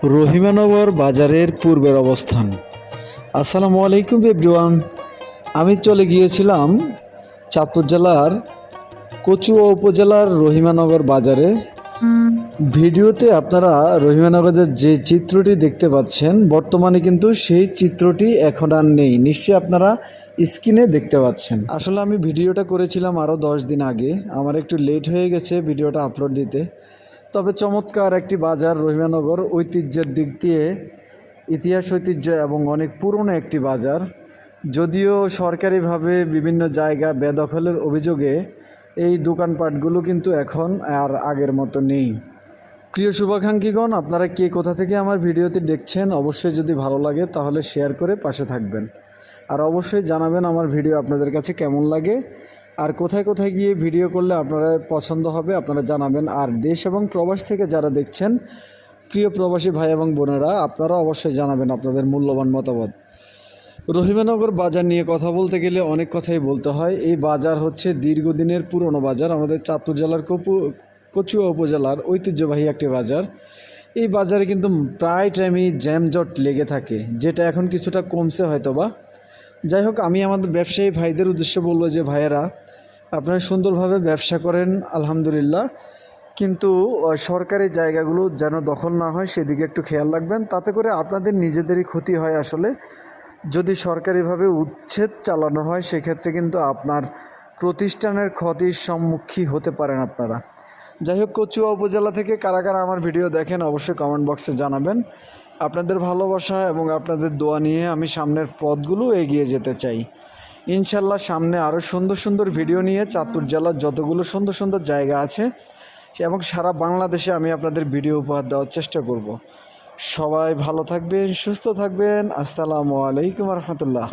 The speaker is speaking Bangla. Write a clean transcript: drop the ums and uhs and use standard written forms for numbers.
রহিমানগর বাজারের পূর্বের অবস্থান। আসসালামু আলাইকুম এভরিওয়ান। আমি চলে গিয়েছিলাম চাঁদপুর জেলার কচুয়া উপজেলার রহিমানগর বাজারে। ভিডিওতে আপনারা রহিমানগরের যে চিত্রটি দেখতে পাচ্ছেন বর্তমানে কিন্তু সেই চিত্রটি এখন আর নেই, নিশ্চয়ই আপনারা স্ক্রিনে দেখতে পাচ্ছেন। আসলে আমি ভিডিওটা করেছিলাম আরও 10 দিন আগে, আমার একটু লেট হয়ে গেছে ভিডিওটা আপলোড দিতে। তবে চমৎকার একটি বাজার রহিমানগর, ঐতিহ্যের দিক দিয়ে ইতিহাস ঐতিহ্য এবং অনেক পুরনো একটি বাজার। যদিও সরকারিভাবে বিভিন্ন জায়গা বেদখলের অভিযোগে এই দোকানপাটগুলো কিন্তু এখন আর আগের মতো নেই। প্রিয় শুভাকাঙ্ক্ষীগণ, আপনারা কে কোথা থেকে আমার ভিডিওটি দেখছেন অবশ্যই যদি ভালো লাগে তাহলে শেয়ার করে পাশে থাকবেন, আর অবশ্যই জানাবেন আমার ভিডিও আপনাদের কাছে কেমন লাগে, আর কোথায় কোথায় গিয়ে ভিডিও করলে আপনারা পছন্দ হবে আপনারা জানাবেন। আর দেশ এবং প্রবাস থেকে যারা দেখছেন, প্রিয় প্রবাসী ভাই এবং বোনেরা, আপনারা অবশ্যই জানাবেন আপনাদের মূল্যবান মতামত। রহিমানগর বাজার নিয়ে কথা বলতে গেলে অনেক কথাই বলতে হয়। এই বাজার হচ্ছে দীর্ঘদিনের পুরনো বাজার, আমাদের চাঁদপুর জেলার কচুয়া উপজেলার ঐতিহ্যবাহী একটি বাজার। এই বাজারে কিন্তু প্রায় টাইমই জ্যামজট লেগে থাকে, যেটা এখন কিছুটা কমছে হয়তোবা। যাই হোক, আমি আমাদের ব্যবসায়ী ভাইদের উদ্দেশ্যে বলবো যে ভাইয়েরা, আপনারা সুন্দরভাবে ব্যবসা করেন আলহামদুলিল্লাহ, কিন্তু সরকারি জায়গাগুলো যেন দখল না হয় সেদিকে একটু খেয়াল রাখবেন, তাতে করে আপনাদের নিজেদেরই ক্ষতি হয়। আসলে যদি সরকারিভাবে উচ্ছেদ চালানো হয় সেক্ষেত্রে কিন্তু আপনার প্রতিষ্ঠানের ক্ষতির সম্মুখীন হতে পারেন আপনারা। যাই হোক, কচুয়া উপজেলা থেকে কারা কারা আমার ভিডিও দেখেন অবশ্যই কমেন্ট বক্সে জানাবেন। আপনাদের ভালোবাসা এবং আপনাদের দোয়া নিয়ে আমি সামনের পথগুলো এগিয়ে যেতে চাই। ইনশাল্লাহ সামনে আরও সুন্দর সুন্দর ভিডিও নিয়ে চাঁদপুর জেলার যতগুলো সুন্দর সুন্দর জায়গা আছে এবং সারা বাংলাদেশে আমি আপনাদের ভিডিও উপহার দেওয়ার চেষ্টা করব। সবাই ভালো থাকবেন, সুস্থ থাকবেন। আসসালামু আলাইকুম রহমতুল্লাহ।